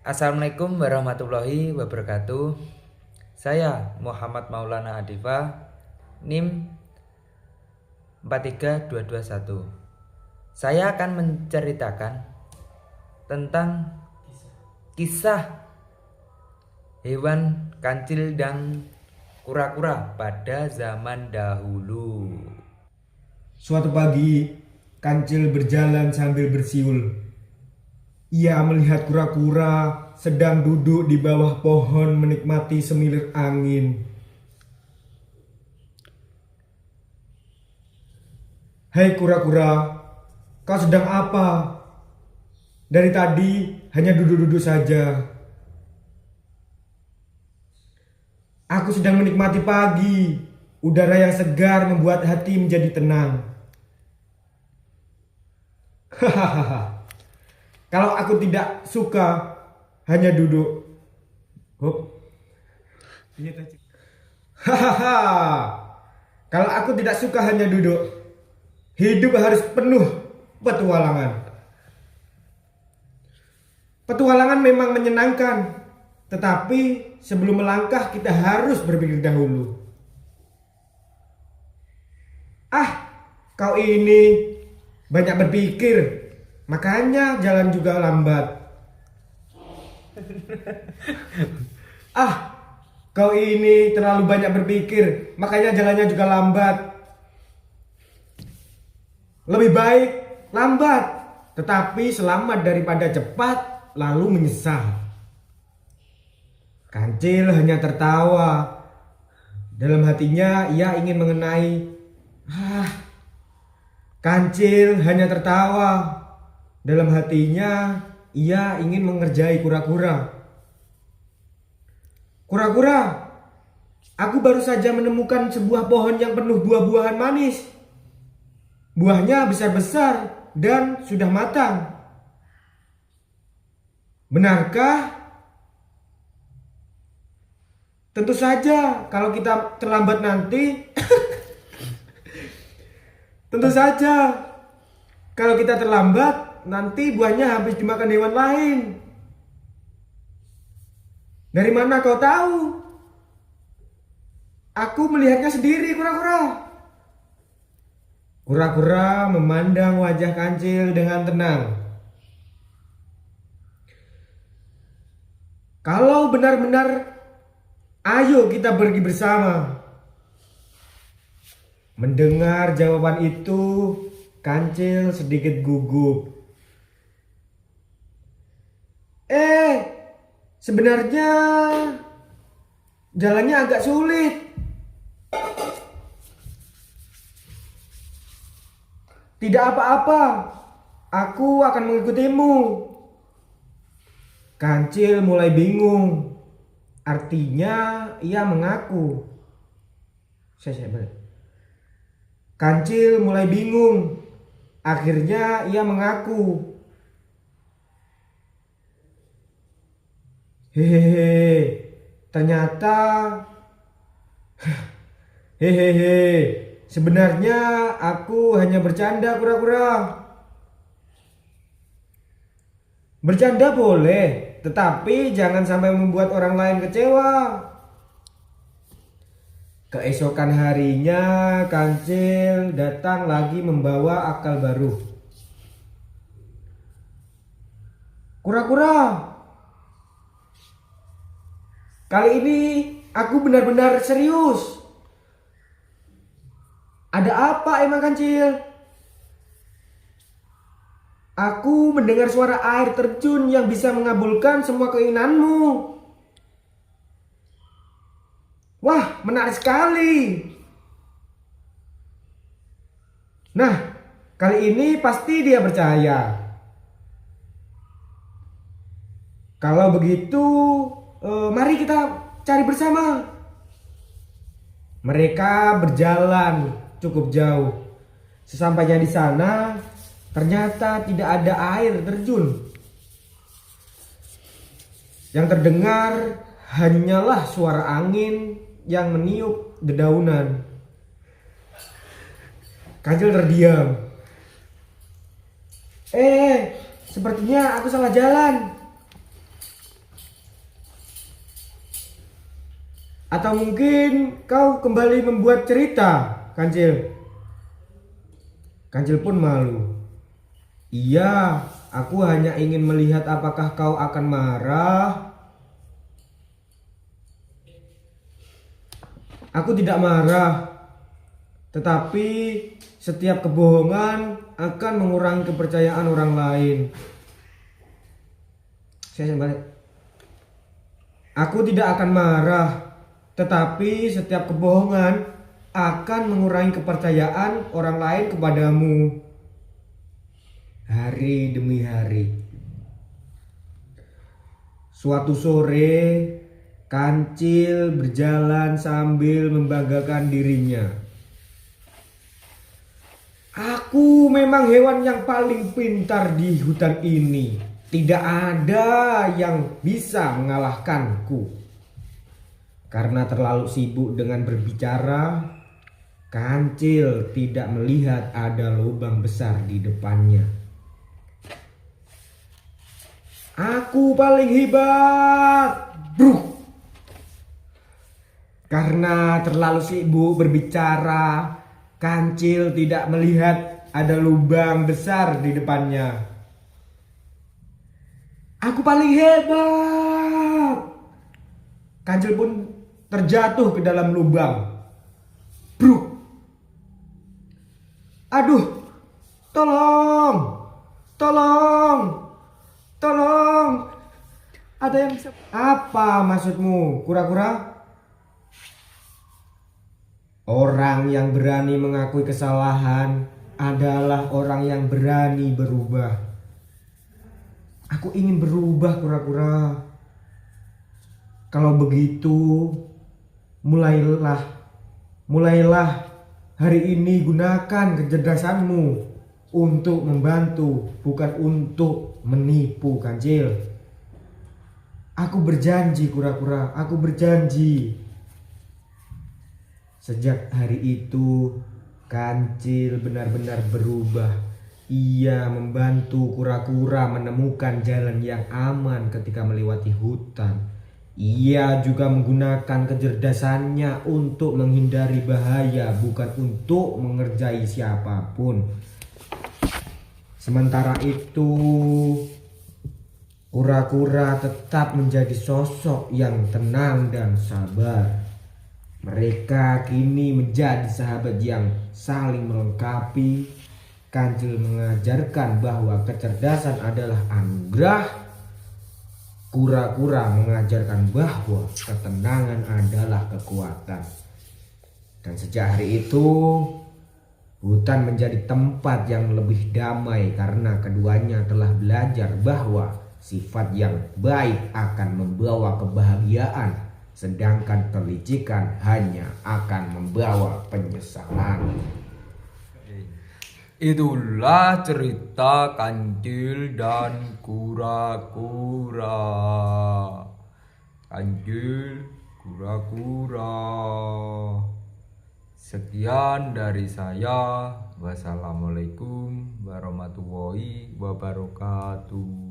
Assalamualaikum warahmatullahi wabarakatuh. Saya Muhammad Maulana Adifa, NIM 43221. Saya akan menceritakan tentang kisah hewan kancil dan kura-kura pada zaman dahulu. Suatu pagi, kancil berjalan sambil bersiul. Ia melihat kura-kura sedang duduk di bawah pohon menikmati semilir angin. "Hai kura-kura, kau sedang apa? Dari tadi hanya duduk-duduk saja." "Aku sedang menikmati pagi. Udara yang segar membuat hati menjadi tenang." "Hahaha. Kalau aku tidak suka hanya duduk." Hop. "Hahaha. Kalau aku tidak suka hanya duduk. Hidup harus penuh petualangan." "Petualangan memang menyenangkan, tetapi sebelum melangkah kita harus berpikir dahulu." "Ah, kau ini banyak berpikir, makanya jalan juga lambat." "Ah, kau ini terlalu banyak berpikir, makanya jalannya juga lambat." "Lebih baik lambat, tetapi selamat daripada cepat lalu menyesal." Kancil hanya tertawa. Dalam hatinya ia ingin mengenai. Kancil hanya tertawa. Dalam hatinya ia ingin mengerjai kura-kura. "Kura-kura, aku baru saja menemukan sebuah pohon yang penuh buah-buahan manis. Buahnya besar-besar dan sudah matang. Benarkah?" "Tentu saja, kalau kita terlambat nanti." "Tentu saja, kalau kita terlambat nanti buahnya habis dimakan hewan lain." "Dari mana kau tahu?" "Aku melihatnya sendiri, kura-kura." Kura-kura memandang wajah kancil dengan tenang. "Kalau benar-benar, ayo kita pergi bersama." Mendengar jawaban itu, kancil sedikit gugup. Sebenarnya jalannya agak sulit." "Tidak apa-apa, aku akan mengikutimu." Kancil mulai bingung. Artinya ia mengaku. Saya balik. Kancil mulai bingung. Akhirnya ia mengaku. "Hehehe, ternyata hehehe, sebenarnya aku hanya bercanda, kura-kura." "Bercanda boleh, tetapi jangan sampai membuat orang lain kecewa." Keesokan harinya, kancil datang lagi membawa akal baru. "Kura-kura, kali ini aku benar-benar serius." "Ada apa emang, kancil?" "Aku mendengar suara air terjun yang bisa mengabulkan semua keinginanmu." "Wah, menarik sekali. Nah, kali ini pasti dia percaya. Kalau begitu, mari kita cari bersama." Mereka berjalan cukup jauh. Sesampainya di sana, ternyata tidak ada air terjun. Yang terdengar hanyalah suara angin yang meniup dedaunan. Kancil terdiam. Sepertinya aku salah jalan." Atau mungkin kau kembali membuat cerita, Kancil? Kancil pun malu. Iya, aku hanya ingin melihat apakah kau akan marah. Aku tidak marah. Tetapi setiap kebohongan akan mengurangi kepercayaan orang lain. Saya balik. Aku tidak akan marah, tetapi setiap kebohongan akan mengurangi kepercayaan orang lain kepadamu. Hari demi hari. Suatu sore, Kancil berjalan sambil membanggakan dirinya. Aku memang hewan yang paling pintar di hutan ini. Tidak ada yang bisa mengalahkanku. Karena terlalu sibuk dengan berbicara, Kancil tidak melihat ada lubang besar di depannya. Aku paling hebat. Bruh. Karena terlalu sibuk berbicara, Kancil tidak melihat ada lubang besar di depannya. Aku paling hebat. Kancil pun terjatuh ke dalam lubang. Bruk. Aduh, tolong, tolong, tolong. Ada yang bisa... Apa maksudmu, kura-kura? Orang yang berani mengakui kesalahan adalah orang yang berani berubah. Aku ingin berubah, kura-kura. Kalau begitu, mulailah hari ini gunakan kecerdasanmu untuk membantu, bukan untuk menipu, Kancil. Aku berjanji, kura-kura, aku berjanji. Sejak hari itu, Kancil benar-benar berubah. Ia membantu kura-kura menemukan jalan yang aman ketika melewati hutan. Ia juga menggunakan kecerdasannya untuk menghindari bahaya, bukan untuk mengerjai siapapun. Sementara itu, kura-kura tetap menjadi sosok yang tenang dan sabar. Mereka kini menjadi sahabat yang saling melengkapi. Kancil mengajarkan bahwa kecerdasan adalah anugerah. Kura-kura mengajarkan bahwa ketenangan adalah kekuatan. Dan sejak hari itu, hutan menjadi tempat yang lebih damai karena keduanya telah belajar bahwa sifat yang baik akan membawa kebahagiaan, sedangkan kelicikan hanya akan membawa penyesalan. Itulah cerita Kancil dan kura-kura. Kancil, kura-kura. Sekian dari saya. Wassalamualaikum warahmatullahi wabarakatuh.